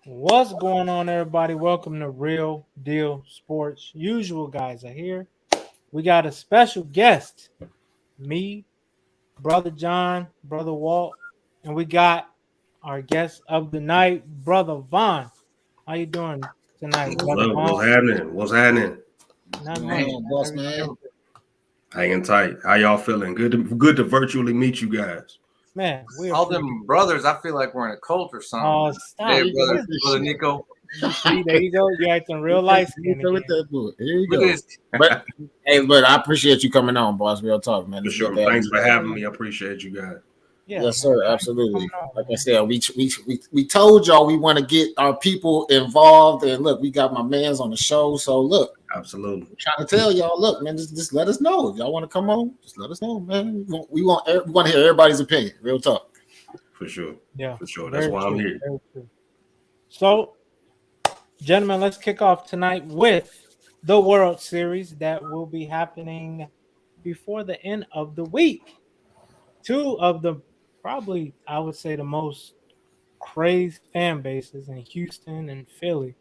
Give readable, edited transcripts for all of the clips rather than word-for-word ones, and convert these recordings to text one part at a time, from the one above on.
What's going on, everybody? Welcome to Real Deal Sports. Usual guys are here. We got a special guest, me, Brother John, Brother Walt, and we got our guest of the night, Brother Vaughn. How you doing tonight, What's Brother up? Vaughn? What's happening? What's happening? Not Man, much. boss man. Hanging tight. How y'all feeling? Good to virtually meet you guys. Man, we All them brothers, I feel like we're in a cult or something. Oh, stop. Hey, brother Nico. See, there you go. You're acting real light skinned. With that book. Here you Look go. at this. But hey, but I appreciate you coming on, boss. Real talk, man. For sure. Thanks for having me. I appreciate you guys. Yeah, Yes, sir. Absolutely. Like I said, we told y'all we want to get our people involved, and look, we got my man's on the show. So look, Absolutely. I'm trying to tell y'all, look, man, just let us know if y'all want to come on. Just let us know, man. We want to hear everybody's opinion. Real talk. For sure. Yeah, For sure. That's why I'm here. So, gentlemen, let's kick off tonight with the World Series that will be happening before the end of the week. Two of the probably, I would say, the most crazed fan bases in Houston and Philly.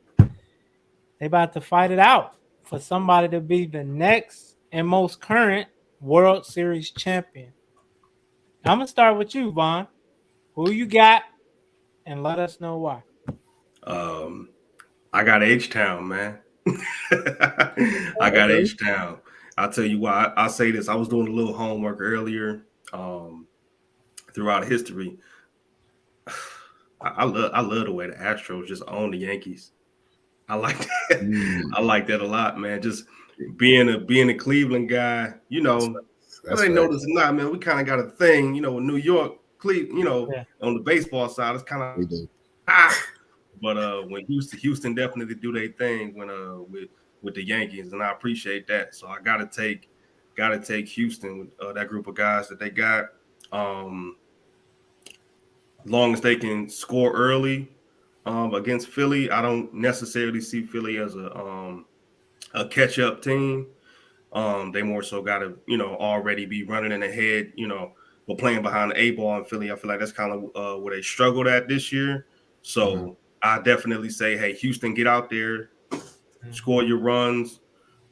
They about to fight it out for somebody to be the next and most current World Series champion. I'm gonna start with you, Vaughn. Who you got, and let us know why. I got H-Town, man. I got H-Town. I'll tell you why. I say this. I was doing a little homework earlier throughout history. I love the way the Astros just own the Yankees. I like that. I like that a lot, man. Just being a Cleveland guy, you know, I know this or not, man. We kind of got a thing, you know, with New York, Cleveland, you know, on the baseball side, it's kind of But when Houston definitely do their thing when with the Yankees, and I appreciate that. So I gotta take Houston with that group of guys that they got. Long as they can score early against Philly, I don't necessarily see Philly as a catch up team. They more so got to, you know, already be running in the head, you know, but playing behind the eight ball in Philly. I feel like that's kind of where they struggled at this year. So I definitely say, hey, Houston, get out there, score your runs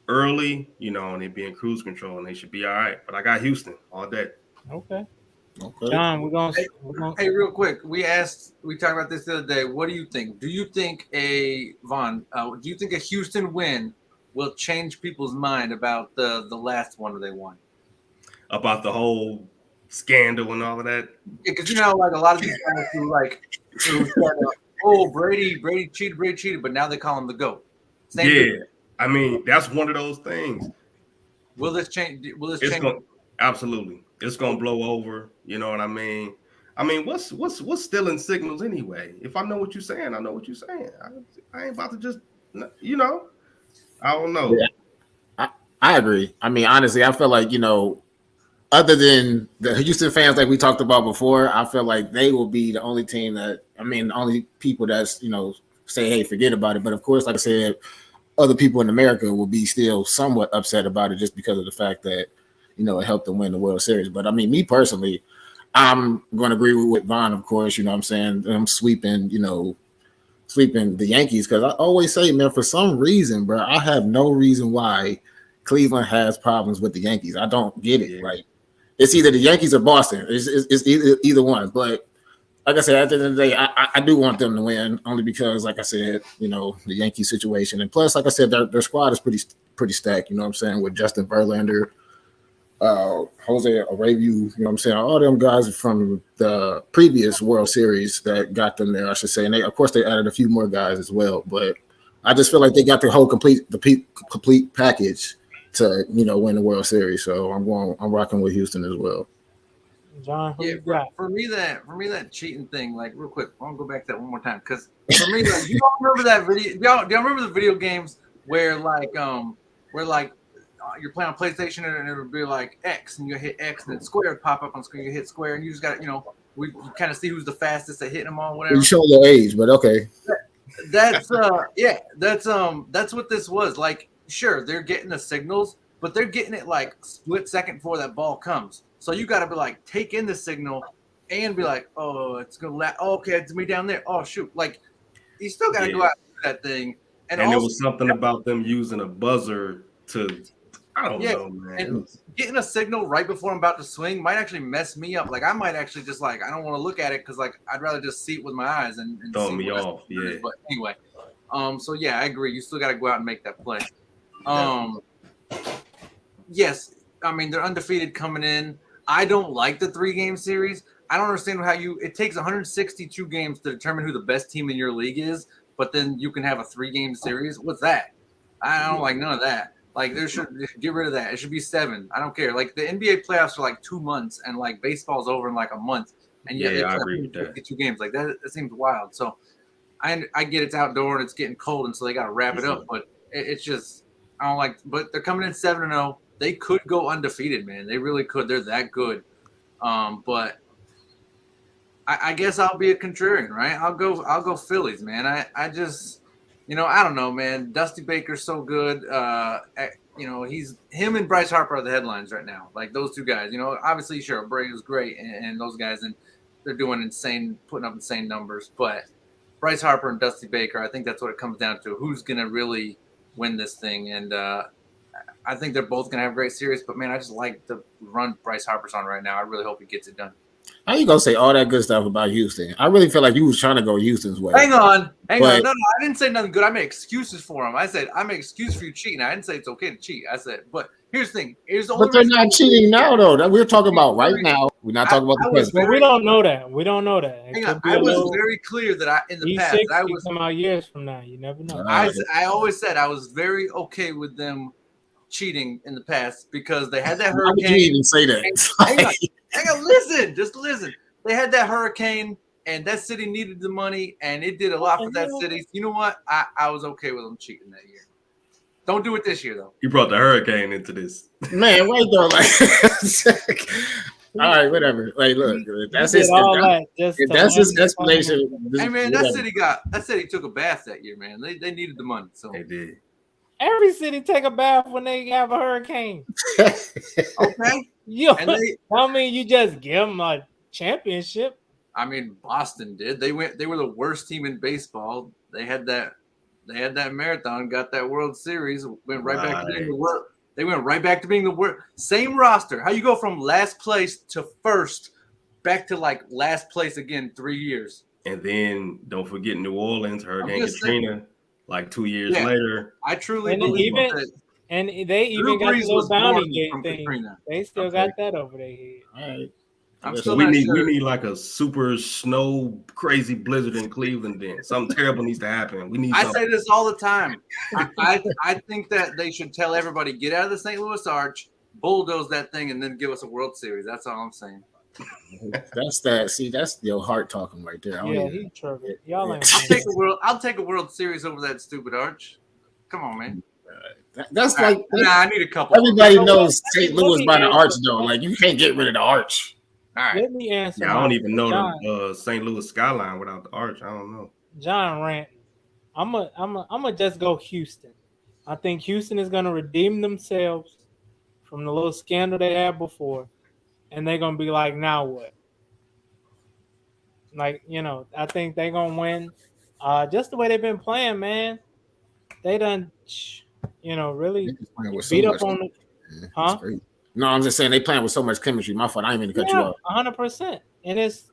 early, you know, and they be in cruise control, and they should be all right. But I got Houston all day. Okay. John, we're gonna Hey, real quick, we talked about this the other day. What do you think? Do you think a Houston win will change people's mind about the last one they won? About the whole scandal and all of that? Because you know, like a lot of these guys who oh, Brady cheated, but now they call him the GOAT. Same thing. I mean, that's one of those things. Will this change? Absolutely. It's gonna blow over. You know what I mean? I mean, what's stealing signals anyway? If I know what you're saying, I know what you're saying. I ain't about to just, you know. I don't know. Yeah, I agree. I mean, honestly, I feel like, you know, other than the Houston fans like we talked about before, I feel like they will be the only team the only people that's, you know, say, hey, forget about it. But of course, like I said, other people in America will be still somewhat upset about it just because of the fact that, you know, it helped them win the World Series. But I mean, me personally, I'm going to agree with Vaughn, of course. You know what I'm saying? I'm sweeping the Yankees because I always say, man, for some reason, bro, I have no reason why Cleveland has problems with the Yankees. I don't get it. Like, it's either the Yankees or Boston. It's either one. But like I said, at the end of the day, I do want them to win only because, like I said, you know, the Yankee situation. And plus, like I said, their squad is pretty stacked, you know what I'm saying, with Justin Verlander, Jose Abreu, you know what I'm saying? All them guys from the previous World Series that got them there, I should say. And they added a few more guys as well. But I just feel like they got the whole complete package to, you know, win the World Series. So I'm rocking with Houston as well. John, who Yeah, you got? for me that cheating thing, like real quick, I want to go back to that one more time because for me, like, you don't remember that video? Do y'all remember the video games where you're playing on PlayStation and it would be like X and you hit X and then square would pop up on screen, you hit square and you just got you kind of see who's the fastest at hitting them all, whatever. You show your age, but okay. That's that's what this was. Like, sure, they're getting the signals, but they're getting it like split second before that ball comes. So you got to be like, take in the signal and be like, oh, it's gonna oh, okay, it's me down there. Oh shoot, like you still got to go out and do that thing. And also, there was something about them using a buzzer to, I don't know, man. And getting a signal right before I'm about to swing might actually mess me up. Like I might actually just like I don't want to look at it because like I'd rather just see it with my eyes and Throw see me what off. Yeah. But anyway, so yeah, I agree. You still got to go out and make that play. Yes, I mean they're undefeated coming in. I don't like the 3-game series. I don't understand how it takes 162 games to determine who the best team in your league is, but then you can have a 3-game series. What's that? I don't like none of that. Like they should get rid of that. It should be 7. I don't care. Like the NBA playoffs are like 2 months, and like baseball's over in like a month, and yet Yeah, I they agree with that. 52 games. Like that seems wild. So I get it's outdoor and it's getting cold, and so they got to wrap it up. But it's just I don't like. But they're coming in 7-0. They could go undefeated, man. They really could. They're that good. But I guess I'll be a contrarian, right? I'll go Phillies, man. I just, I don't know, man. Dusty Baker's so good. He's him and Bryce Harper are the headlines right now. Like those two guys. Obviously, sure, Brady's great, and those guys, and they're putting up insane numbers. But Bryce Harper and Dusty Baker, I think that's what it comes down to. Who's gonna really win this thing? And I think they're both gonna have great series. But man, I just like the run Bryce Harper's on right now. I really hope he gets it done. How you gonna say all that good stuff about Houston? I really feel like you was trying to go Houston's way. Hang on. But- No, I didn't say nothing good. I made excuses for him. I said I make excuse for you cheating. I didn't say it's okay to cheat. I said, but here's the thing. But they're not cheating now, though. That we're talking about right now. We're not talking about the present. Well, we don't know that. We don't know that. It Hang could on. be I a was little- very clear that in the he's past 60 I was come out years from now. You never know. I always said I was very okay with them cheating in the past because they had that Why would you hurricane. even say that? Hang on, listen, just listen. They had that hurricane, and that city needed the money, and it did a lot for that city. You know what? I was okay with them cheating that year. Don't do it this year, though. You brought the hurricane into this. Man, wait though. Like, all right, whatever. Like, look, that's his. That's his explanation. Hey, man, that city took a bath that year, man. They needed the money, so They did. Every city take a bath when they have a hurricane. okay. I mean, you just give them a championship. I mean, Boston did. They were the worst team in baseball. They had that marathon, got that World Series, went right back to being the worst. They went right back to being the worst. Same roster. How you go from last place to first, back to like last place again 3 years? And then don't forget New Orleans, Hurricane Katrina, like 2 years later. I truly And believe even- that. And they even Drew got the Brees little was bounty born gate from thing. Katrina. They still got that over their head. All right. I'm So still We not need sure. like a super snow crazy blizzard in Cleveland. Then something terrible needs to happen. We need. I something. say this all the time. I think that they should tell everybody get out of the St. Louis Arch, bulldoze that thing, and then give us a World Series. That's all I'm saying. That's that. See, that's your heart talking right there. Yeah, he triggered. Y'all ain't. I'll take a World Series over that stupid Arch. Come on, man. That's like I need a couple. everybody knows St. let Louis me by the answer arch, though. Like you can't get rid of the arch. All right. Let me answer. Yeah, I don't even know John, the St. Louis skyline without the arch. I don't know. John Rant. I'm a just go Houston. I think Houston is gonna redeem themselves from the little scandal they had before, and they're gonna be like, now what? Like, I think they're gonna win. Just the way they've been playing, man. They done, really They just playing with so beat much- up on the. Yeah, Huh? it's crazy. No, I'm just saying they playing with so much chemistry. My fault. I didn't mean to cut you Yeah, off. 100%. And it's,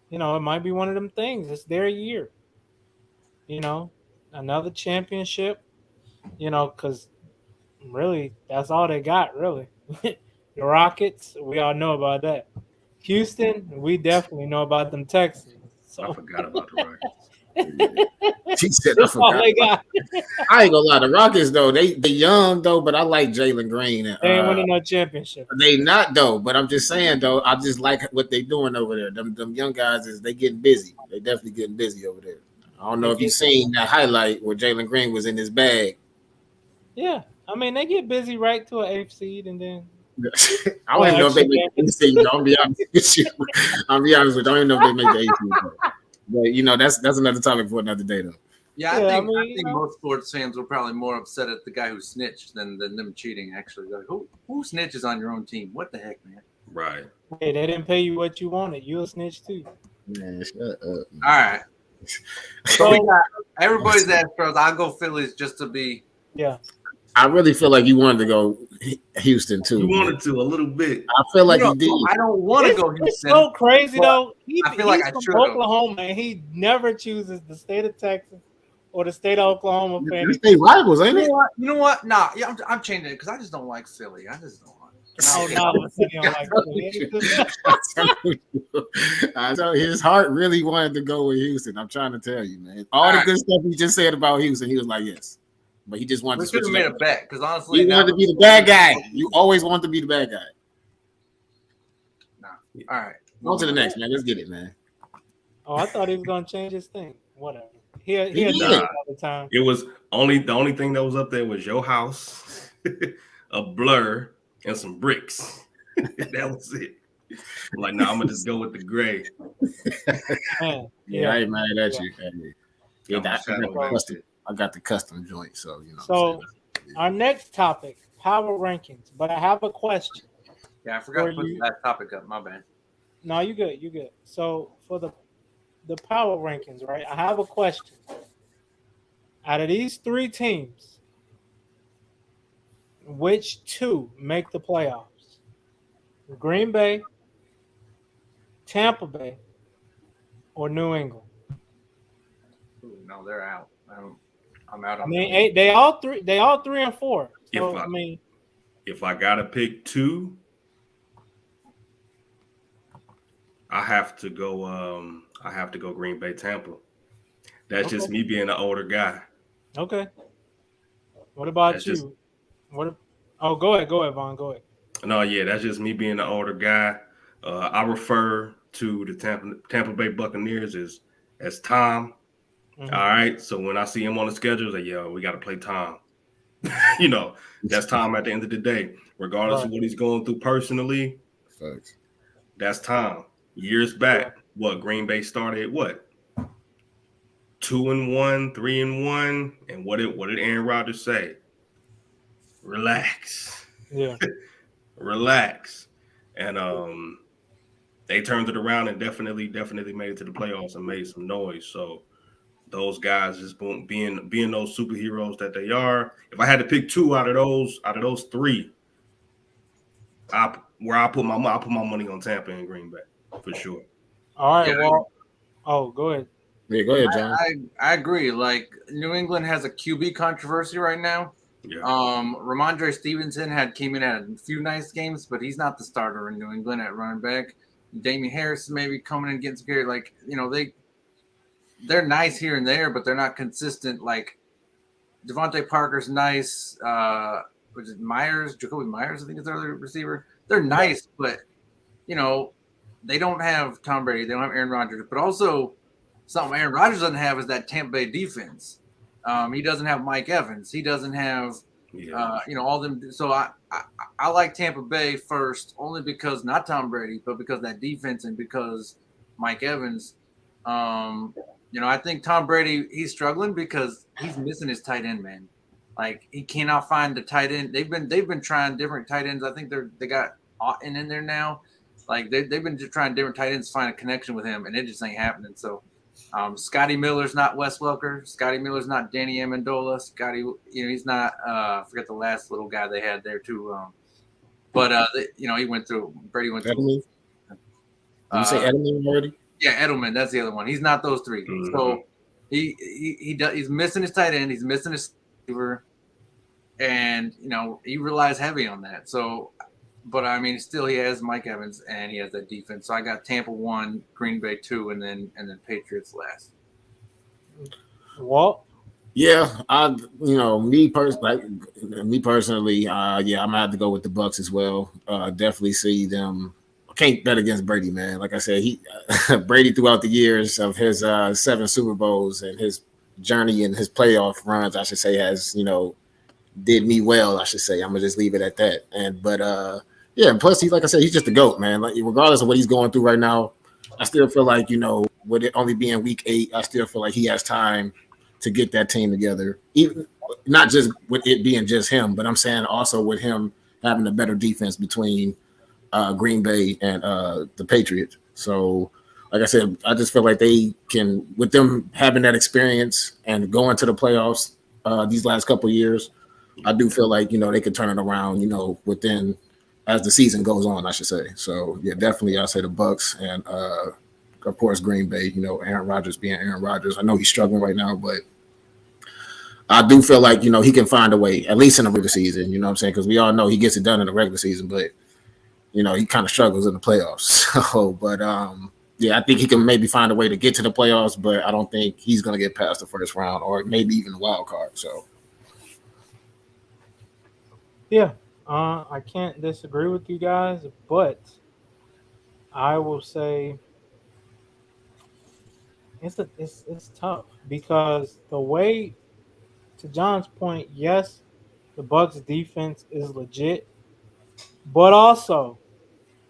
it might be one of them things. It's their year. Another championship. Because really, that's all they got. Really, the Rockets. We all know about that. Houston, we definitely know about them Texans. I So forgot about the Rockets. She said, I That's all forgot. they got. I ain't gonna lie. The Rockets, though, they young, though, but I like Jalen Green. They ain't winning no championship. They not, though, but I'm just saying, though, I just like what they doing over there. Them young guys, they getting busy. They definitely getting busy over there. I don't know if you've seen that highlight where Jalen Green was in his bag. Yeah. I mean, they get busy right to an 8th seed and then I don't even know if they make the 8th seed. I'll be honest with you. I'll be honest with you. I don't even know if they make the 8th seed. But, you know, that's another topic for another day, though. Yeah, Yeah, I I mean, think most sports fans were probably more upset at the guy who snitched than them cheating. Actually, like who snitches on your own team? What the heck, man? Right. Hey, they didn't pay you what you wanted. You a snitch too. Man, shut up. All right. So we got everybody's Astros. I'll go Phillies just to be. Yeah. I really feel like you wanted to go Houston too. You wanted to a little bit. I feel like you did. I don't want to go It's Houston. so crazy though. I feel like he's I from should've. Oklahoma and he never chooses the state of Texas or the state of Oklahoma. They're state rivals, ain't You it? know what? You know what? Nah, yeah, I'm changing it because I just don't like Philly. I just don't like. Oh, no, I know his heart really wanted to go with Houston. I'm trying to tell you, man. All the good stuff he just said about Houston, he was like, yes. But he just wanted We to should switch have it made up. a bet because honestly, You wanted to be the bad guy. You always wanted to be the bad guy. All right. On to the next, man. Let's get it, man. Oh, I thought he was gonna change his thing. Whatever. He did. did it all the time. It was the only thing that was up there was your house, a blur, and some bricks. That was it. I'm like, nah, I'm gonna just go with the gray. Man, Yeah, I ain't mad at you. Yeah, I'm a shadow bank. I got the custom joint, so you know. So our next topic, power rankings. But I have a question. Yeah, I forgot to put you- that topic up. My bad. No, you good. You good. So for the power rankings, right? I have a question. Out of these 3 teams, which 2 make the playoffs? Green Bay, Tampa Bay, or New England? Ooh, no, they're out. I'm out on. I mean, they all 3 and 4. So If I mean, If I gotta pick 2, I have to go Green Bay, Tampa. That's just me being an older guy. okay. What about That's you? just- Oh, go ahead, Vaughn. Go ahead. No, yeah, that's just me being an older guy. I refer to the Tampa Bay Buccaneers as Tom. Mhm. All right. So when I see him on the schedule, it's like, yo, we got to play Tom. You know, that's Tom at the end of the day. Regardless of what he's going through personally, Facts. that's Tom. Years back, Green Bay started 2-1, 3-1, and what did Aaron Rodgers say? Relax. Yeah. Relax. And they turned it around and definitely made it to the playoffs and made some noise. So those guys just being those superheroes that they are. If I had to pick 2 out of those 3, I put my money on Tampa and Green Bay for sure. All right. Yeah. Well, go ahead. Yeah, go ahead, John. I agree. Like New England has a QB controversy right now. Yeah. Ramondre Stevenson came in at a few nice games, but he's not the starter in New England at running back. Damian Harris maybe coming in and getting scared. Like, you know, they're nice here and there, but they're not consistent. Like Devontae Parker's nice. Which is Jacoby Myers, I think is their other receiver. They're nice, but you know, they don't have Tom Brady, they don't have Aaron Rodgers, but also something Aaron Rodgers doesn't have is that Tampa Bay defense. He doesn't have Mike Evans. He doesn't have, all them. So I like Tampa Bay first, only because not Tom Brady, but because that defense and because Mike Evans. I think Tom Brady, he's struggling because he's missing his tight end, man. Like he cannot find the tight end. They've been trying different tight ends. I think they got Otten in there now. Like they've been just trying different tight ends to find a connection with him, and it just ain't happening. So. Scotty Miller's not Wes Welker. Scotty Miller's not Danny Amendola. Scotty, he's not. I forget the last little guy they had there too. He went through. Brady went through. Edelman? Did you say Edelman already? Yeah, Edelman. That's the other one. He's not those 3. Mm-hmm. So he's missing his tight end. He's missing his receiver, and he relies heavy on that. So. But I mean, still, he has Mike Evans and he has that defense. So I got Tampa 1, Green Bay 2, and then Patriots last. Walt. Yeah, me personally, yeah, I'm gonna have to go with the Bucks as well. Definitely see them. I can't bet against Brady, man. Like I said, he Brady throughout the years of his 7 Super Bowls and his journey and his playoff runs, I should say, has did me well. I should say. I'm gonna just leave it at that. Yeah, and plus like I said, he's just a GOAT, man. Like regardless of what he's going through right now, I still feel like with it only being week 8, I still feel like he has time to get that team together. Even not just with it being just him, but I'm saying also with him having a better defense between Green Bay and the Patriots. So, like I said, I just feel like they can, with them having that experience and going to the playoffs these last couple of years, I do feel like they could turn it around. Within as the season goes on, I should say. So, yeah, definitely, I say the Bucks and of course Green Bay. Aaron Rodgers being Aaron Rodgers. I know he's struggling right now, but I do feel like he can find a way, at least in the regular season. You know what I'm saying? Because we all know he gets it done in the regular season, but he kind of struggles in the playoffs. So, but yeah, I think he can maybe find a way to get to the playoffs, but I don't think he's going to get past the first round or maybe even the wild card. So, Yeah, I can't disagree with you guys, but I will say it's tough because the way, to John's point, yes, the Bucks defense is legit, but also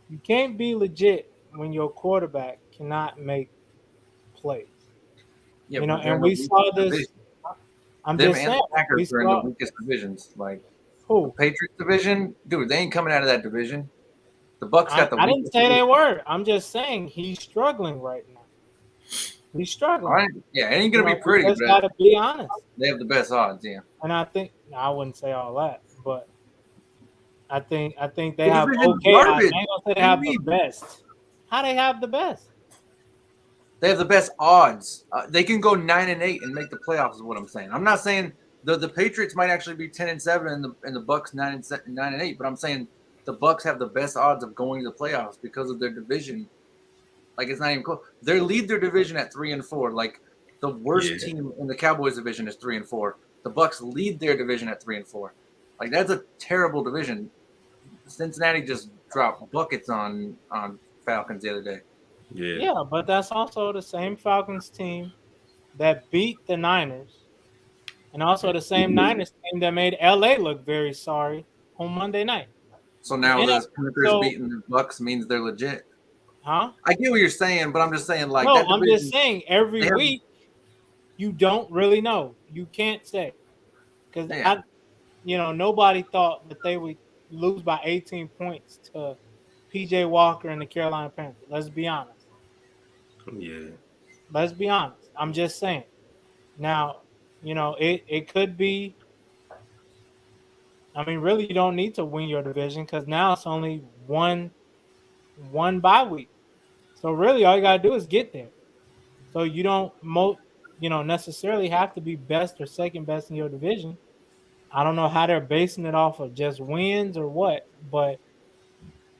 you can't be legit when your quarterback cannot make plays. Yeah, You know, but they're and in the we saw weakest this. division. I'm Them just and saying, the we Packers are in the saw weakest divisions. Like who. Patriots division, dude, they ain't coming out of that division. The Bucks got the I didn't weakest say they division. were. I'm just saying he's struggling right now. He's All struggling. right. Yeah, it ain't You gonna know, be we pretty, just but gotta be honest. they have the best odds. Yeah, And I think I wouldn't say all that, but I think they the have division's okay odds. I garbage. ain't gonna say What they do you have the mean? best. How they have the best? They have the best odds. They can go 9-8 and make the playoffs. Is what I'm saying. I'm not saying the Patriots might actually be 10-7 and the Bucks 9-8, but I'm saying the Bucks have the best odds of going to the playoffs because of their division. Like it's not even close. They lead their division at 3-4. Like the worst Yeah. team in the Cowboys division is 3-4. The Bucks lead their division at 3-4. Like that's a terrible division. Cincinnati just dropped buckets on Falcons the other day. Yeah. Yeah, but that's also the same Falcons team that beat the Niners, and also the same Niners team that made LA look very sorry on Monday night. So now And the Panthers so, beating the Bucks means they're legit. huh? I get what you're saying, but I'm just saying like No, that I'm division. just saying every they have- week you don't really know. You can't say because Yeah. nobody thought that they would lose by 18 points to PJ Walker and the Carolina Panthers. Let's be honest. Yeah. Let's be honest. I'm just saying. Now, it could be. I mean, really, you don't need to win your division because now it's only one bye week. So really, all you gotta do is get there. So you don't necessarily have to be best or second best in your division. I don't know how they're basing it off of just wins or what, but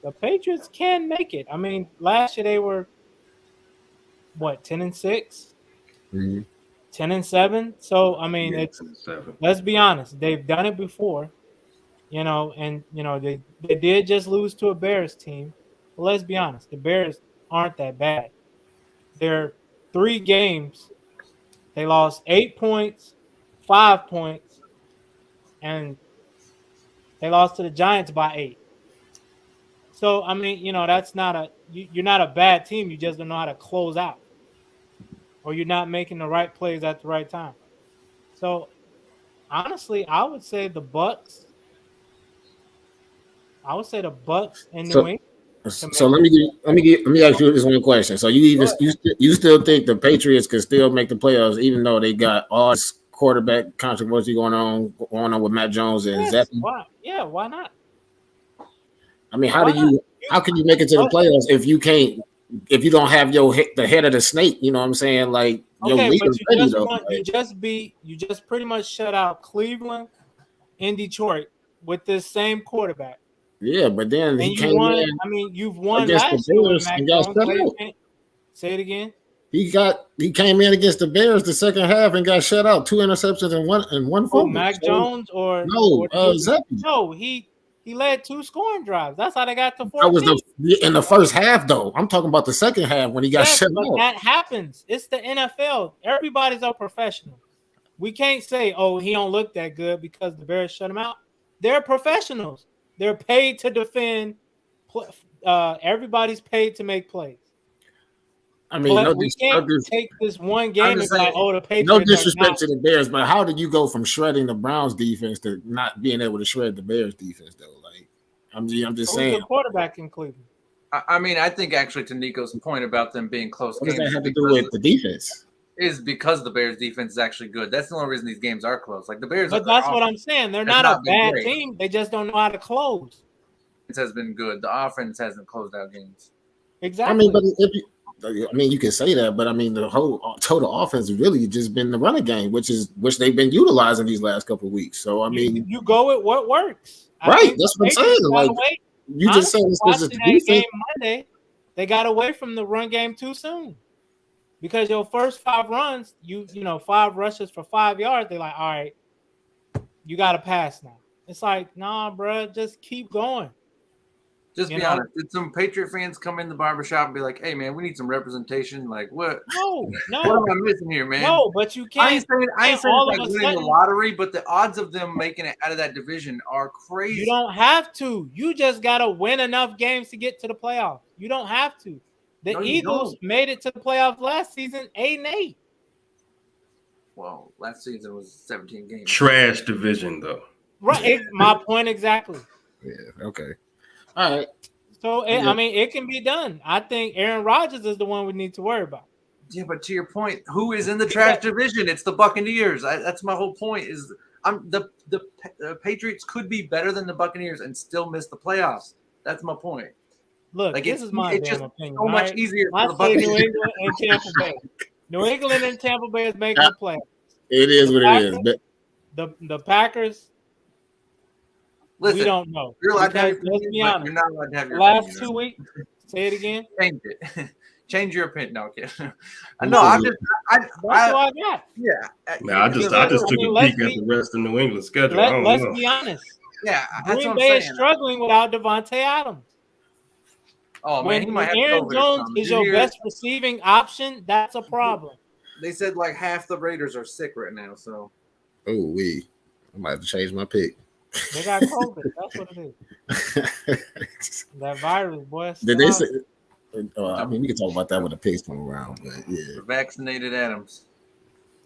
the Patriots can make it. I mean, last year they were what 10-6, mhm. 10-7. So I mean, Yeah, it's 7. let's be honest, they've done it before, and they did just lose to a Bears team. But let's be honest, the Bears aren't that bad. They're 3 games. They lost 8 points, 5 points, and they lost to the Giants by 8. So I mean, that's not you're not a bad team. You just don't know how to close out, or you're not making the right plays at the right time. So honestly, I would say the Bucks. I would say the Bucks and New So, England. so let me ask you this one question. So you still think the Patriots could still make the playoffs even though they got all this quarterback controversy going on with Matt Jones and Yes, Zeppelin? why? Yeah, why not? I mean, Why not? how can you make it to the playoffs if you don't have the head of the snake? You know what I'm saying? Like your Okay, leader but ready though. you just pretty much shut out Cleveland and Detroit with this same quarterback. Yeah, but then And he you came won. in I mean, you've won against the last year with Bears Mac and got Jones. shut So you out. can't say it again. He came in against the Bears the second half and got shut out. 2 interceptions and one Oh, fumble. Mac So, Jones or no, Zeppy. no, he led 2 scoring drives. That's how they got to 14. That was in the first half, though. I'm talking about the second half when he got Yes, shut but out. that happens. It's the NFL. Everybody's a professional. We can't say, "Oh, he don't look that good" because the Bears shut him out. They're professionals. They're paid to defend. Everybody's paid to make plays. I mean, But we can't take this one game and be like, "Oh, the Patriots." No disrespect to the Bears, but how did you go from shredding the Browns defense to not being able to shred the Bears defense, though? Like, I'm just saying. Who's the quarterback in Cleveland? I mean, I think actually to Nico's point about them being close What does games that have to do with the defense? is because the Bears defense is actually good. That's the only reason these games are close. Like the Bears, But that's what I'm saying. They're not a bad team. They just don't know how to close. It has been good. The offense hasn't closed out games. Exactly. I mean, but you can say that, but I mean, the whole total offense has really just been the running game, which they've been utilizing these last couple of weeks. So I mean, you go with what works, right? That's what I'm saying. Like you just said, this is the game Monday. They got away from the run game too soon because your first 5 runs, you 5 rushes for 5 yards. They're like, all right, you got to pass now. It's like, nah, bro, just keep going. Just be honest. Did some Patriot fans come in the barbershop and be like, "Hey, man, we need some representation"? Like, what? No. What am I missing here, man? No, but you can't. I ain't saying like winning the lottery, but the odds of them making it out of that division are crazy. You don't have to. You just got to win enough games to get to the playoffs. You don't have to. The Eagles made it to the playoffs last season, 8-8. Well, last season was 17 games. Trash division, though. Right. My point exactly. Yeah. Okay. All right. So, I mean, it can be done. I think Aaron Rodgers is the one we need to worry about. Yeah, but to your point, who is in the trash division? It's the Buccaneers. That's my whole point. Is the Patriots could be better than the Buccaneers and still miss the playoffs. That's my point. Look, like this is my damn opinion. So much easier for the Buccaneers. New England and Tampa Bay. New England and Tampa Bay is making the playoffs. It is what it is. But the Packers. Listen, we don't know. You're allowed to have your opinion, but you're not allowed to have your last opinion. 2 weeks. Say it again. Change it. Change your opinion. No, kid. No, I'm just. That's what I got. Yeah. Nah, I just took a peek at the rest of New England's schedule. Let's be honest. Yeah, Green Bay is struggling without Devontae Adams. Oh man, he might have Aaron Jones is your best receiving option. That's a problem. They said like half the Raiders are sick right now. So. I might have to change my pick. They got COVID. That's what it is. That virus, boy. Did they say? I mean, we can talk about that when the picks come around, but yeah. Vaccinated Adams.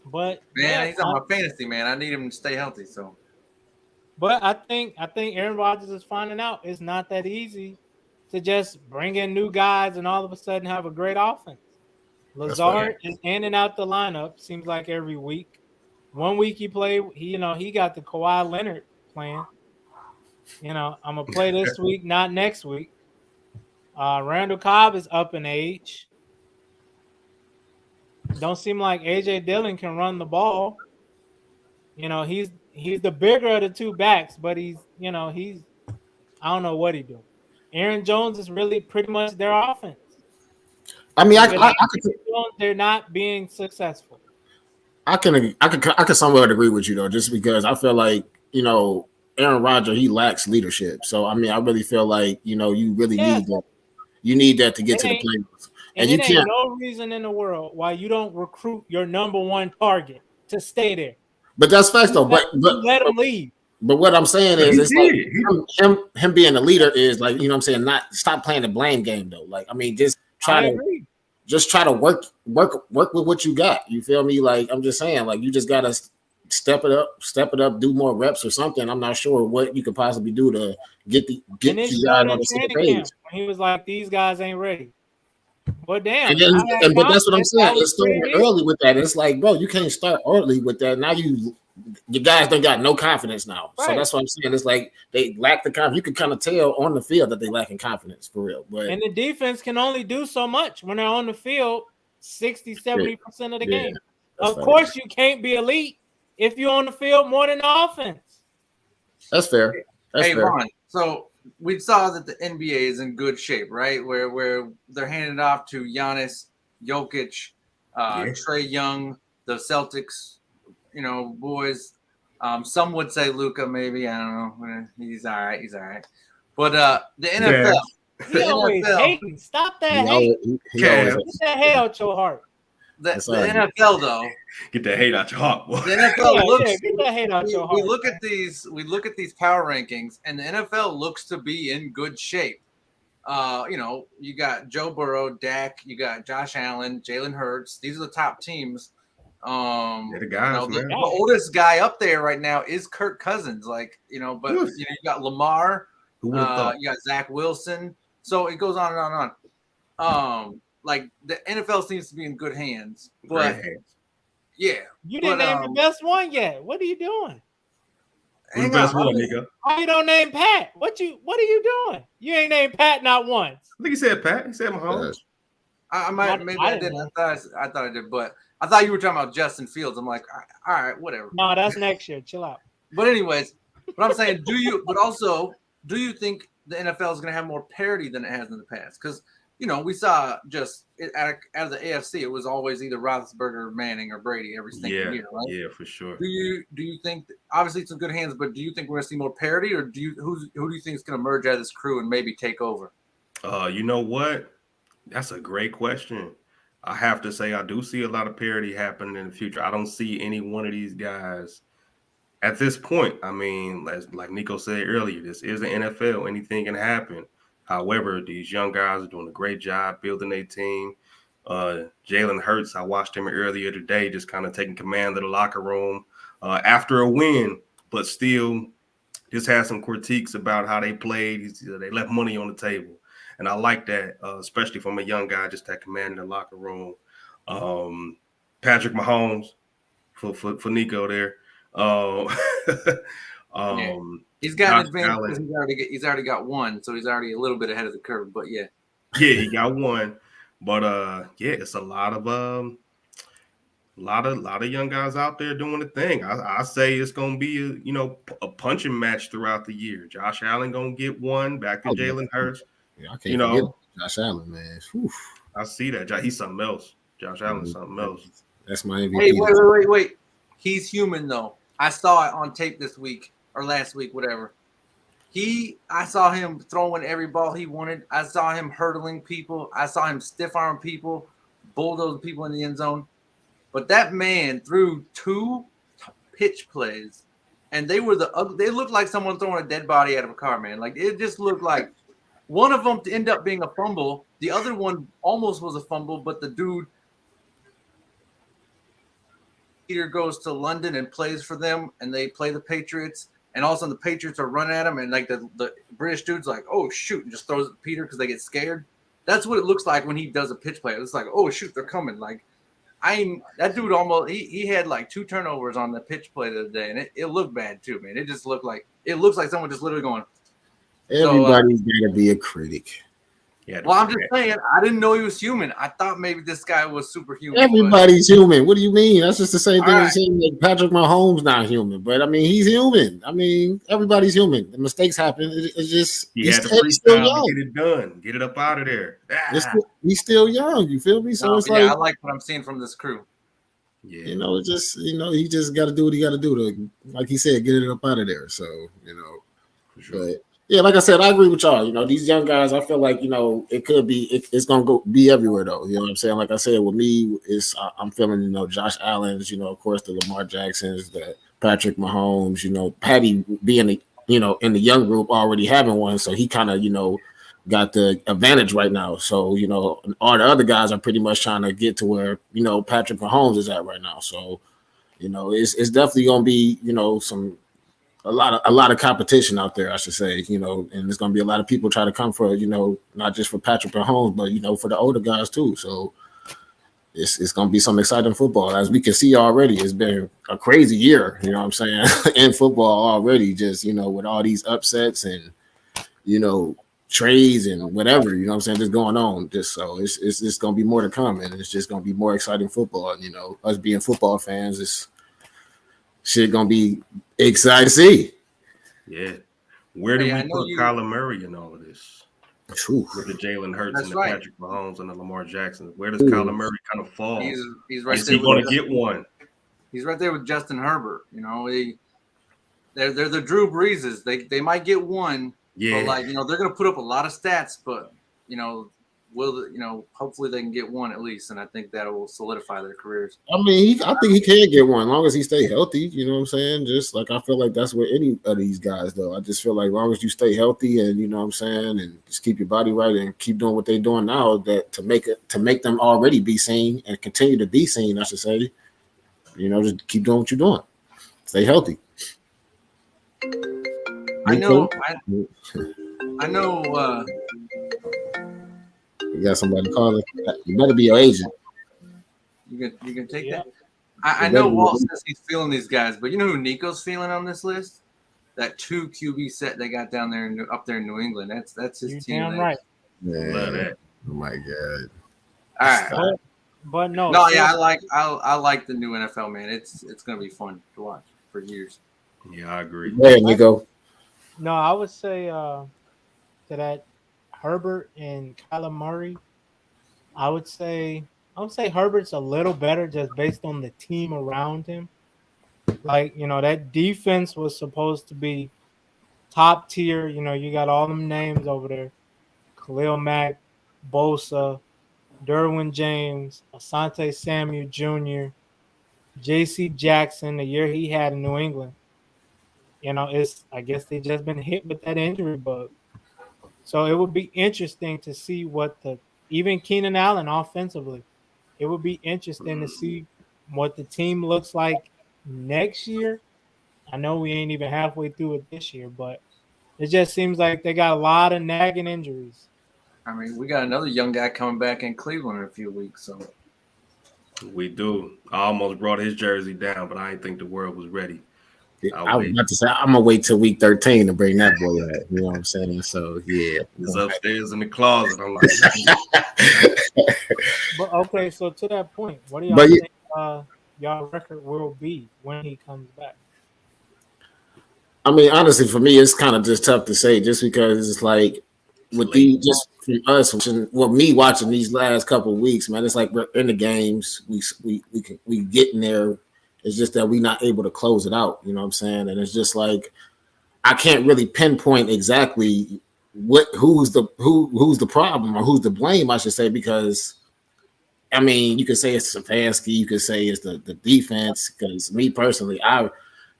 But man, he's on my fantasy, man. I need him to stay healthy. So. But I think Aaron Rodgers is finding out it's not that easy to just bring in new guys and all of a sudden have a great offense. Lazard is in and out the lineup. Seems like every week. 1 week he played. He got the Kawhi Leonard plan. I'm gonna play this week, not next week. Randall Cobb is up in age. Don't seem like AJ Dillon can run the ball. He's the bigger of the 2 backs, but he's I don't know what he's doing. Aaron Jones is really pretty much their offense. I mean, they're not being successful. I can somewhat agree with you though, just because I feel like Aaron Rodgers, he lacks leadership. So I mean, I really feel like you really need that. You need that to get to the playoffs, and you can't. No reason in the world why you don't recruit your number 1 target to stay there. But that's facts though. But let him leave. But what I'm saying is, it's like him being a leader is like I'm saying, not stop playing the blame game though. Like I mean, just try to work with what you got. You feel me? Like I'm just saying, like you just gotta step it up, do more reps or something. I'm not sure what you could possibly do to get you guys on the same page. He was like, "These guys ain't ready." Well, damn. But that's what I'm saying. It's starting early with that. It's like, bro, you can't start early with that. Now your guys don't got no confidence now. Right. So that's what I'm saying. It's like they lack the confidence. You can kind of tell on the field that they lacking confidence for real. And the defense can only do so much when they're on the field 60-70% of the game. Of course, you can't be elite if you're on the field more than the offense. That's fair. That's fair. Ron, so we saw that the NBA is in good shape, right? Where they're handing it off to Giannis, Jokic, Trey Young, the Celtics, boys. Some would say Luka, maybe. I don't know. He's all right. But the NFL. He always hating. Stop that hate. He always Get that hate out your heart. The NFL, though. Get that hate out your heart, boy. The NFL get that hate out your heart. We look at these power rankings, and the NFL looks to be in good shape. You got Joe Burrow, Dak, you got Josh Allen, Jalen Hurts. These are the top teams. They're the guys, the oldest guy up there right now is Kirk Cousins. But you got Lamar, you got Zach Wilson. So it goes on and on and on. The NFL seems to be in good hands, but yeah, you didn't name the best one yet. What are you doing? Who's the best one, nigga? Why you don't name Pat? What are you doing? You ain't named Pat not once. I think he said Pat. He said Mahomes. I didn't. I thought I did, but I thought you were talking about Justin Fields. I'm like, all right, whatever. No, that's next year. Chill out. But anyways, what I'm saying, do you think the NFL is going to have more parity than it has in the past? Because we saw just out of the AFC, it was always either Roethlisberger, Manning, or Brady every single year, right? Yeah, for sure. Do you think obviously it's in good hands, but do you think we're going to see more parity, or who do you think is going to merge out of this crew and maybe take over? You know what? That's a great question. I have to say I do see a lot of parity happening in the future. I don't see any one of these guys at this point. I mean, like Nico said earlier, this is the NFL. Anything can happen. However, these young guys are doing a great job building a team. Jalen Hurts, I watched him earlier today, just kind of taking command of the locker room after a win, but still just had some critiques about how they played. They left money on the table. And I like that, especially from a young guy, just that command in the locker room. Patrick Mahomes for Nico there. He's got an advantage. He's already got one, so he's already a little bit ahead of the curve. But yeah, he got one. But it's a lot of young guys out there doing the thing. I say it's gonna be a punching match throughout the year. Josh Allen gonna get one back to Jalen Hurts. Yeah, I can't forget Josh Allen, man. Whew. I see that. He's something else. Josh Allen's something else. That's my MVP. Hey, wait. He's human though. I saw it on tape this week or last week, whatever. I saw him throwing every ball he wanted. I saw him hurdling people. I saw him stiff arm people, bulldoze people in the end zone. But that man threw 2 pitch plays, and they looked like someone throwing a dead body out of a car, man. Like it just looked like one of them to end up being a fumble. The other one almost was a fumble, but the dude either goes to London and plays for them, and they play the Patriots. And all of a sudden, the Patriots are running at him, and like the British dude's like, "Oh shoot!" and just throws it to Peter because they get scared. That's what it looks like when he does a pitch play. It's like, "Oh shoot, they're coming!" Like, that dude almost he had like 2 turnovers on the pitch play the other day, and it looked bad too, man. It just looks like someone just literally going. Everybody's got to be a critic. Yeah. Well, I'm just saying, I didn't know he was human. I thought maybe this guy was superhuman. Everybody's human. What do you mean? That's just the same thing as saying that Patrick Mahomes not human. But I mean, he's human. I mean, everybody's human. The mistakes happen. It's just he's still young. Get it done. Get it up out of there. He's still young. You feel me? So it's I like what I'm seeing from this crew. Yeah. It's just he just got to do what he got to do to, like he said, get it up out of there. So for sure. But yeah, like I said, I agree with y'all. These young guys, I feel like it could be, it's gonna be everywhere though. You know what I'm saying? Like I said, with me, I'm feeling Josh Allen's, of course, the Lamar Jacksons, the Patrick Mahomes, Patty being in the young group already having one, so he kind of got the advantage right now. So all the other guys are pretty much trying to get to where Patrick Mahomes is at right now. So it's definitely gonna be a lot of competition out there, I should say, and there's going to be a lot of people try to come for, not just for Patrick Mahomes, but, for the older guys too. So it's going to be some exciting football. As we can see already, it's been a crazy year, you know what I'm saying, in football already, just, with all these upsets and, trades and whatever, you know what I'm saying, just going on. Just so it's going to be more to come, and it's just going to be more exciting football. And, us being football fans, it's shit going to be exciting to see. Yeah. Where do we put Kyler Murray in all of this? Ooh. with the Jalen Hurts That's and the right. Patrick Mahomes and the Lamar Jackson. Where does Ooh. Kyler Murray kind of fall? He's right Is there. he going to with get one? He's right there with Justin Herbert. You know, they're the Drew Breeses. They might get one, Yeah. but like, you know, they're going to put up a lot of stats, but you know, hopefully they can get one at least, and I think that will solidify their careers. I mean, I think he can get one as long as he stay healthy. You know what I'm saying? Just like I feel like that's with any of these guys, though. I just feel like as long as you stay healthy and you know what I'm saying, and just keep your body right and keep doing what they're doing now, that to make them already be seen and continue to be seen, I should say. You know, just keep doing what you're doing. Stay healthy. I know. You got somebody calling. You better be your agent. You can take Yeah. that. I know Walt says he's feeling these guys, but you know who Nico's feeling on this list? That 2 QB set they got down there up there in New England. That's his You're team. damn right. Man, Love that. oh my god. All right. But no, No, yeah, I like the new NFL, man. It's gonna be fun to watch for years. Yeah, I agree. Go ahead, Nico. No, I would say to that Herbert and Kyler Murray, I would say Herbert's a little better just based on the team around him. Like, you know, that defense was supposed to be top tier. You know, you got all them names over there. Khalil Mack, Bosa, Derwin James, Asante Samuel Jr., J.C. Jackson, the year he had in New England. You know, I guess they just been hit with that injury bug. So it would be interesting to see even Keenan Allen offensively, it would be interesting to see what the team looks like next year. I know we ain't even halfway through it this year, but it just seems like they got a lot of nagging injuries. I mean, we got another young guy coming back in Cleveland in a few weeks, so We do. I almost brought his jersey down, but I didn't think the world was ready. I was about to say I'm gonna wait till week 13 to bring that boy out. You know what I'm saying? So yeah, It's upstairs in the closet. I'm like, But okay, so to that point, what do y'all But think y'all record will be when he comes back? I mean, honestly, for me, it's kind of just tough to say, just because it's like with the just from us watching, me watching these last couple of weeks, man. It's like we're in the games, we getting there. It's just that we're not able to close it out. You know what I'm saying? And it's just like I can't really pinpoint exactly who's the problem or who's to blame, I should say, because I mean, you could say it's Stefanski, you could say it's the defense. Because me personally, I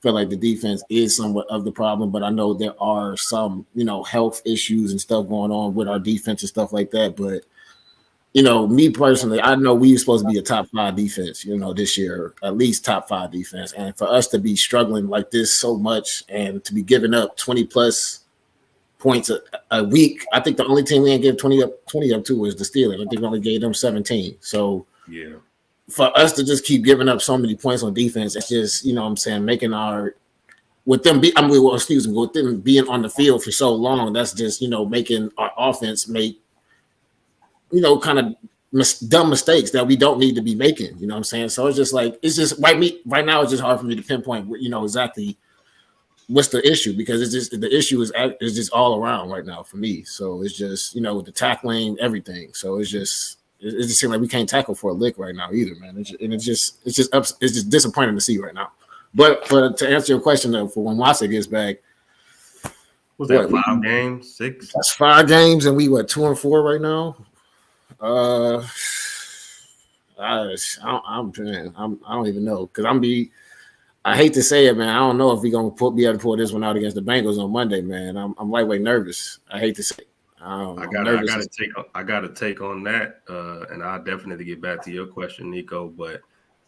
feel like the defense is somewhat of the problem, but I know there are some, you know, health issues and stuff going on with our defense and stuff like that. But you know, me personally, I know we were supposed to be a top 5 defense, you know, this year, at least top 5 defense. And for us to be struggling like this so much and to be giving up 20 plus points a week, I think the only team we didn't give 20 up to was the Steelers. I think we only gave them 17. So yeah, for us to just keep giving up so many points on defense, it's just, you know what I'm saying, making with them being on the field for so long, that's just, you know, making our offense make, you know, kind of dumb mistakes that we don't need to be making. You know what I'm saying? So it's just like, right now, it's just hard for me to pinpoint, you know, exactly what's the issue, because it's just the issue is just all around right now for me. So it's just, you know, with the tackling, everything. So it just seems like we can't tackle for a lick right now either, man. It's just disappointing to see right now. But to answer your question though, for when Watson gets back, was that 5 games, 6? That's 5 games, and we 2-4 right now. I don't even know, because I hate to say it, man. I don't know if we're gonna be able to pull this one out against the Bengals on Monday, man. I'm lightweight nervous. I hate to say it. I got to take on that, and I'll definitely get back to your question, Nico. But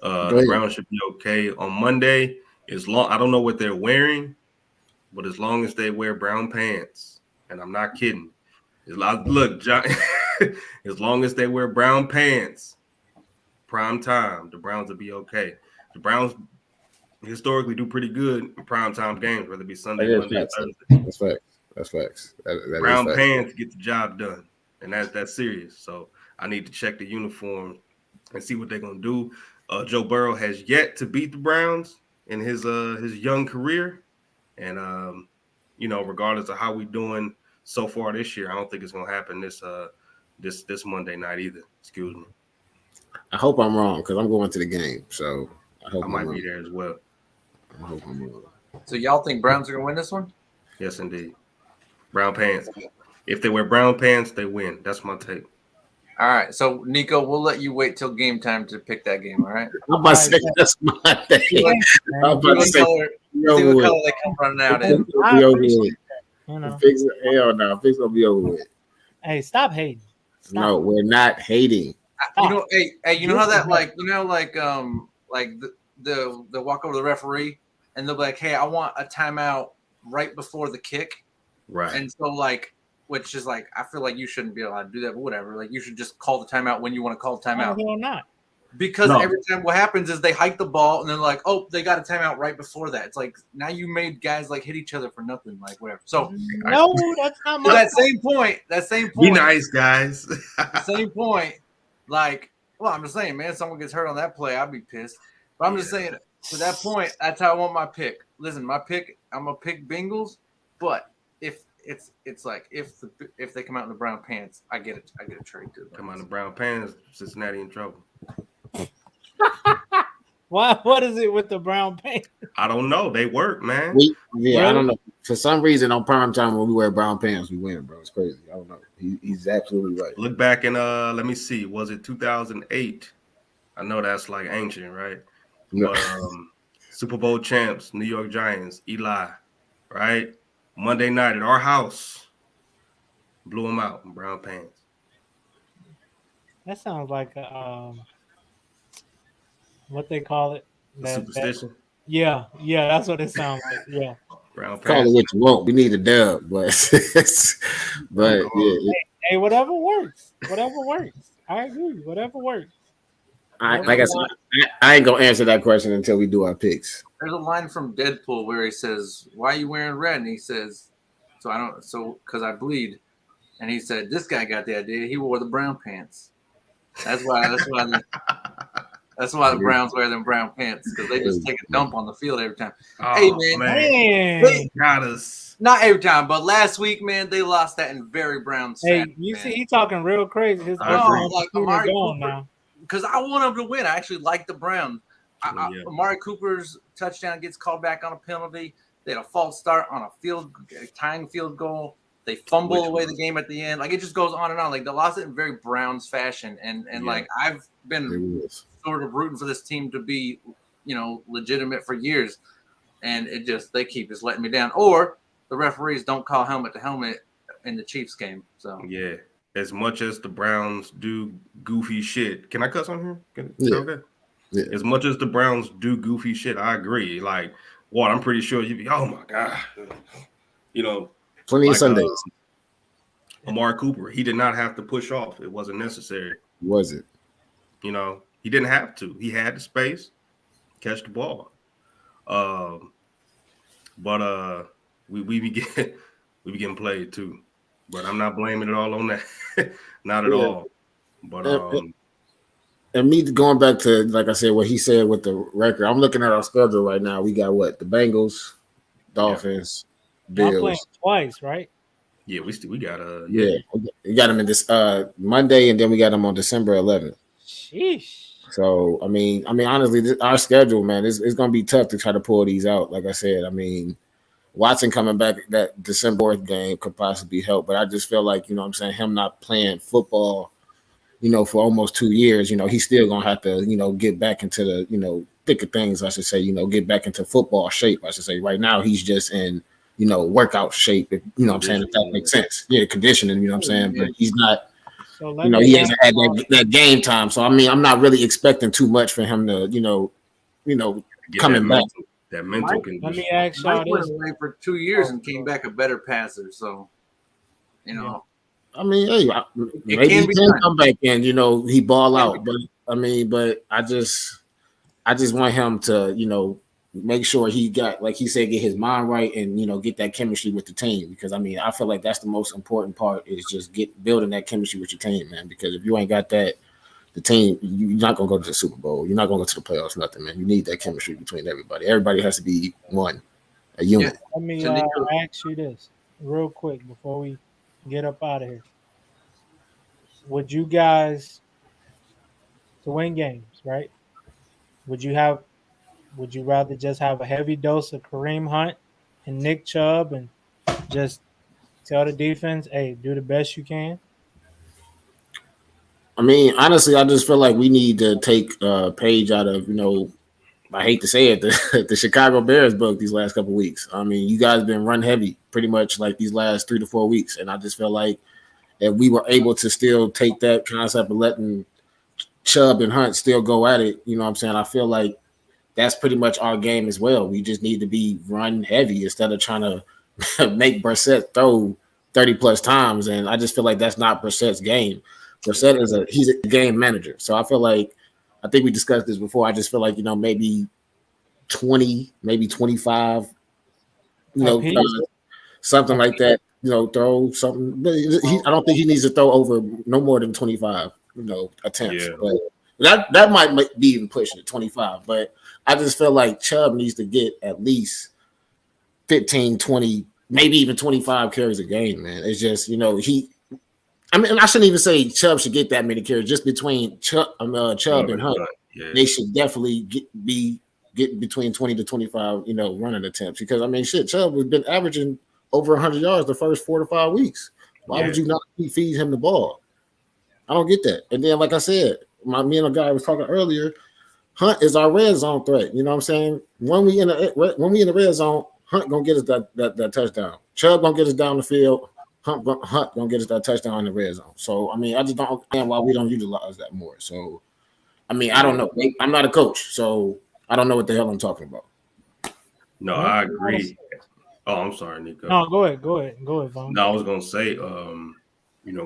the Browns should be okay on Monday. I don't know what they're wearing, but as long as they wear brown pants, and I'm not kidding. Look, John, as long as they wear brown pants, prime time, the Browns will be okay. The Browns historically do pretty good in prime time games, whether it be Sunday, Monday, or Thursday. That's facts. That brown pants get the job done, and that's serious. So I need to check the uniform and see what they're gonna do. Joe Burrow has yet to beat the Browns in his young career, and you know, regardless of how we doing so far this year. I don't think it's gonna happen this Monday night either. Excuse me. I hope I'm wrong because I'm going to the game, so I hope I I'm might wrong. be there as well. I hope I'm wrong. So y'all think Browns are gonna win this one? Yes, indeed. Brown pants. If they wear brown pants, they win. That's my take. All right. So Nico, we'll let you wait till game time to pick that game. All right. I'm about to say that's my thing. I'm about to say See what color they come running out in. I appreciate that. You know. Hell no, fix gonna be over with. Hey, stop hating. Stop. No, we're not hating. You know, hey, you know how that like the walk over to the referee and they'll be like, hey, I want a timeout right before the kick. Right. And so like, which is like, I feel like you shouldn't be allowed to do that, but whatever. Like you should just call the timeout when you want to call the timeout. No, not. Because No. every time what happens is they hike the ball and then like, oh, they got a timeout right before that. It's like now you made guys like hit each other for nothing, like whatever. So No, that's not to my that same point, Be nice, guys. same point, like, well, I'm just saying, man, someone gets hurt on that play, I'd be pissed. But I'm just saying, to that point, that's how I want my pick. Listen, my pick, I'm gonna pick Bengals, but if it's like if they come out in the brown pants, I get a trade to them. Come on, the brown pants. Cincinnati in trouble. What is it with the brown pants? I don't know. They work, man. I don't know. For some reason, on prime time when we wear brown pants, we win, bro. It's crazy. I don't know. He's absolutely right. Look back in let me see. Was it 2008? I know that's like ancient, right? No. But Super Bowl champs, New York Giants, Eli, right? Monday night at our house, blew them out in brown pants. That sounds like what they call it. Superstition. Yeah, that's what it sounds like. Yeah. Brown Call it pants. what you want. We need a dub, but yeah. Hey, whatever works. Whatever works. I agree. Whatever works. Like I said, I ain't gonna answer that question until we do our picks. There's a line from Deadpool where he says, "Why are you wearing red?" And he says, because I bleed." And he said, "This guy got the idea. He wore the brown pants. That's why the Browns wear them brown pants because they just take a dump on the field every time." Oh, Hey, man. Hey, Got us. Not every time, but last week, man, they lost that in very brown. hey, fashion, you man. see, he talking real crazy. His I agree. Like Cooper Amari going Cooper. now. Because I want them to win. I actually like the Browns. Yeah. Amari Cooper's touchdown gets called back on a penalty. They had a false start on a tying field goal. They fumble Which away was- the game at the end. Like it just goes on and on. Like they lost it in very Browns fashion. And Yeah. like I've been It was. sort of rooting for this team to be, legitimate for years. And they keep just letting me down. Or the referees don't call helmet to helmet in the Chiefs game. So Yeah. As much as the Browns do goofy shit. Can I cuss on here? Yeah. Okay. Yeah. As much as the Browns do goofy shit, I agree. Like, what? I'm pretty sure you'd be, oh my God. Plenty of Like, Sundays. Amari Cooper, he did not have to push off. It wasn't necessary. Was it? He didn't have to. He had the space, catch the ball. But we be getting played too. But I'm not blaming it all on that. Not at all. But And me going back to, like I said, what he said with the record, I'm looking at our schedule right now. We got what? The Bengals, Dolphins, Y'all playing Bills. twice, right? yeah, we got Yeah, we got them in this Monday, and then we got them on December 11th. Sheesh. So I mean, honestly, our schedule, man, it's going to be tough to try to pull these out. Like I said, Watson coming back that December 4th game could possibly help, but I just feel like him not playing football, for almost 2 years, he's still gonna have to, get back into the, thick of things. I should say, get back into football shape. I should say. Right now, he's just in, workout shape. If that makes sense. Yeah, conditioning. You know what I'm saying? But he's not. So He hasn't had that game time. So I'm not really expecting too much for him to, get coming back. that mental let condition. me ask y'all Mike went this. away for 2 years and came back a better passer. So, Hey, It maybe can he be can done. come back and he ball out. But I just want him to make sure he got, like he said, get his mind right and get that chemistry with the team, because I feel like that's the most important part, is just building that chemistry with your team, man. Because if you ain't got that, the team, you're not gonna go to the Super Bowl. You're not gonna go to the playoffs. Nothing, man. You need that chemistry between everybody. Everybody has to be one, a unit. Let me So Nico- ask you this real quick before we get up out of here. Would you guys to win games, right? Would you have? Would you rather just have a heavy dose of Kareem Hunt and Nick Chubb and just tell the defense, "Hey, do the best you can"? I mean, honestly, I just feel like we need to take a page out of, I hate to say it, the Chicago Bears book these last couple of weeks. I mean, you guys been run heavy pretty much like these last 3 to 4 weeks. And I just feel like if we were able to still take that concept of letting Chubb and Hunt still go at it, you know what I'm saying? I feel like that's pretty much our game as well. We just need to be run heavy instead of trying to make Brissett throw 30 plus times. And I just feel like that's not Brissett's game. Brissett he's a game manager. So I feel like, I think we discussed this before. I just feel like, maybe 20, maybe 25, something like that, throw something. I don't think he needs to throw over no more than 25, attempts. Yeah. But that might be even pushing it, 25. But I just feel like Chubb needs to get at least 15, 20, maybe even 25 carries a game, man. It's just, I shouldn't even say Chubb should get that many carries. Just between Chubb and Hunt, they should definitely get between 20 to 25, running attempts. Because Chubb has been averaging over 100 yards the first 4 to 5 weeks. Why would you not feed him the ball? I don't get that. And then, like I said, me and a guy was talking earlier. Hunt is our red zone threat. You know what I'm saying? When we in the red zone, Hunt gonna get us that touchdown. Chubb gonna get us down the field. Hunt gonna get us that touchdown in the red zone. So I just don't understand why we don't utilize that more. So I don't know. I'm not a coach, so I don't know what the hell I'm talking about. No, I agree. Oh, I'm sorry, Nico. No, go ahead, Vaughn. No, I was gonna say,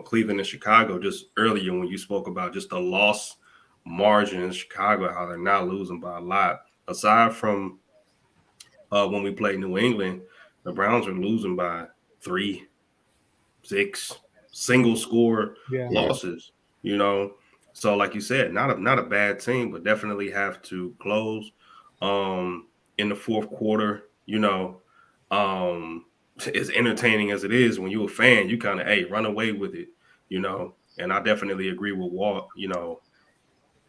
Cleveland and Chicago. Just earlier when you spoke about just the loss margin in Chicago, how they're not losing by a lot. Aside from when we played New England, the Browns are losing by 3, 6 single score losses. So like you said, not a bad team, but definitely have to close in the fourth quarter. As entertaining as it is, when you're a fan, you kind of run away with it. And I definitely agree with Walt.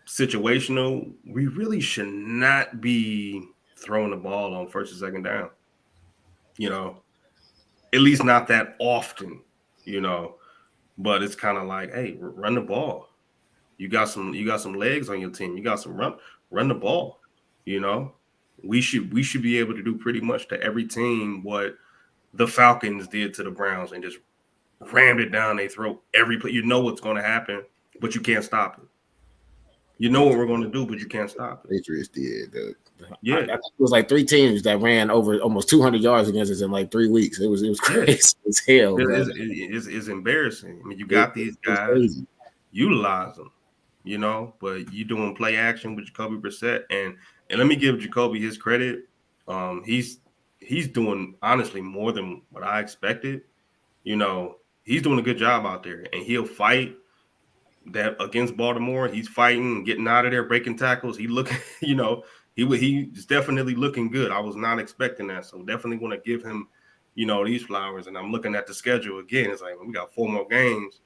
Situational, we really should not be throwing the ball on first and second down. At least not that often. But it's kind of like, hey, run the ball. You got some legs on your team. You got some run the ball. We should be able to do pretty much to every team what the Falcons did to the Browns and just rammed it down their throat every play. You know what's going to happen, but you can't stop it. You know what we're going to do, but you can't stop it. Patriots did. Yeah, I think it was like 3 teams that ran over almost 200 yards against us in like 3 weeks. It was crazy as hell. It's embarrassing. You got these guys, utilize them, but you doing play action with Jacoby Brissett, and let me give Jacoby his credit. He's doing honestly more than what I expected. He's doing a good job out there, and he'll fight. That against Baltimore, he's fighting, getting out of there, breaking tackles. He looking, he's definitely looking good. I was not expecting that, so definitely want to give him, these flowers. And I'm looking at the schedule again. It's like we got 4 more games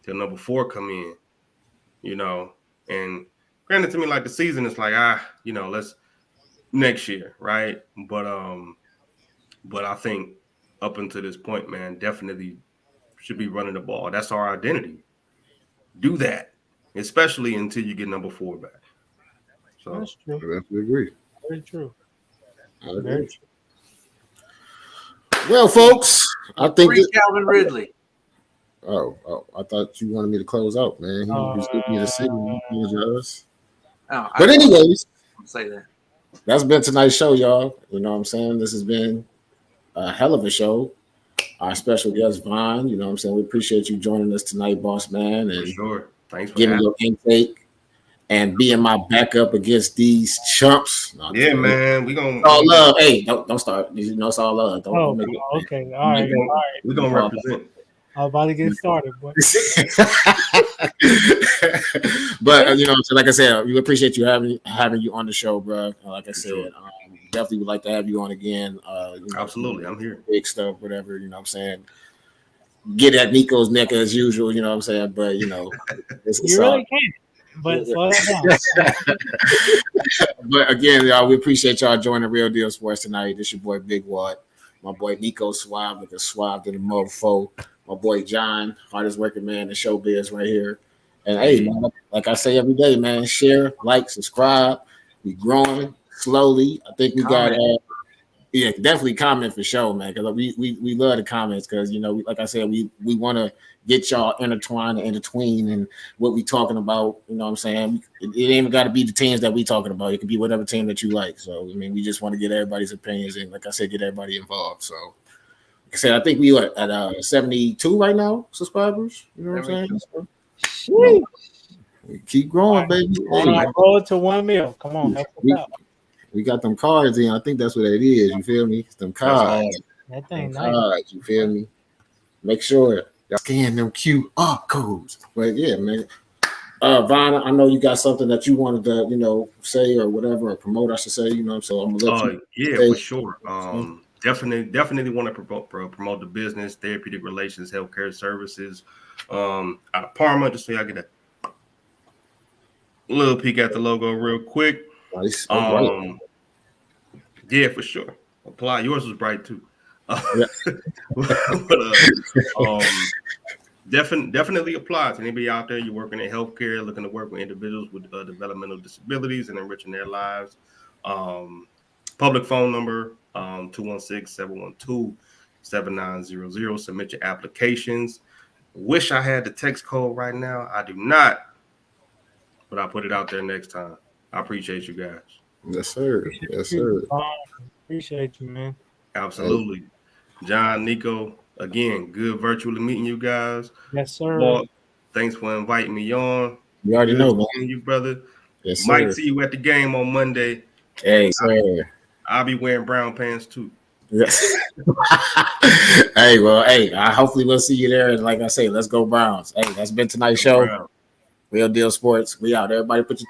till number 4 come in, And granted, to me, like the season is like let's next year, right? But I think up until this point, man, definitely should be running the ball. That's our identity. Do that, especially until you get number 4 back. So That's true. I definitely agree. Very true. Very true. Well, folks, I think Calvin Ridley. Oh, I thought you wanted me to close out, man. He was giving me the signal. But anyways, say that. That's been tonight's show, y'all. You know what I'm saying? This has been a hell of a show. Our special guest, Vaughn, you know what I'm saying? We appreciate you joining us tonight, boss man. And for sure. Thanks for giving your intake and being my backup against these chumps. No, yeah, man. We gonna all love. Hey, don't start. It's all love. Don't make it. Okay. All right. We're gonna represent. I was about to get started, boy. But like I said, we appreciate you having you on the show, bro. Like I said, definitely would like to have you on again. Absolutely, I'm here. Big stuff, whatever. You know what I'm saying? get at Nico's neck as usual. You know what I'm saying? But it's You really can't. But slow that down. But again, y'all, we appreciate y'all joining Real Deal Sports tonight. This your boy Big Wad, my boy Nico Suave, looking suave to the mofo. My boy John, hardest working man in showbiz right here. And hey, man, like I say every day, man, share, like, subscribe. We growing slowly. I think we got definitely comment for sure, man. Because we love the comments because like I said, we want to get y'all intertwined and intertwined and what we talking about. You know what I'm saying? It ain't even got to be the teams that we talking about. It could be whatever team that you like. So I mean, we just want to get everybody's opinions and, like I said, get everybody involved. So like I said, I think we are at 72 right now subscribers. You know what I'm saying? So, we keep growing, baby. On our road to 1 mil. Come on, help us out. We got them cards in. I think that's what it is. You feel me? It's them cards. That thing Them nice. cards. You feel me? Make sure y'all scan them QR codes. But yeah, man. Vonna, I know you got something that you wanted to, say or whatever, or promote, I should say. So I'm gonna let you. For sure. Definitely want to promote the business, therapeutic relations, healthcare services. Out of Parma, just so y'all get a little peek at the logo real quick. Nice. Yeah, for sure. Apply. Yours was bright too. Definitely apply to anybody out there. You're working in healthcare, looking to work with individuals with developmental disabilities and enriching their lives. Public phone number 216-712-7900. Submit your applications. Wish I had the text code right now. I do not, but I'll put it out there next time. I appreciate you guys. Yes, sir. Yes, sir. Appreciate you, man. Absolutely. John, Nico, again, good virtually meeting you guys. Yes, sir. Boy, thanks for inviting me on. You already know, man. You, brother. Yes, Might sir. see you at the game on Monday. Hey, sir. I'll be wearing brown pants too. Yes. Hey, hopefully we'll see you there. And like I say, let's go Browns. Hey, that's been tonight's show. Brown. Real Deal Sports. We out. Everybody put your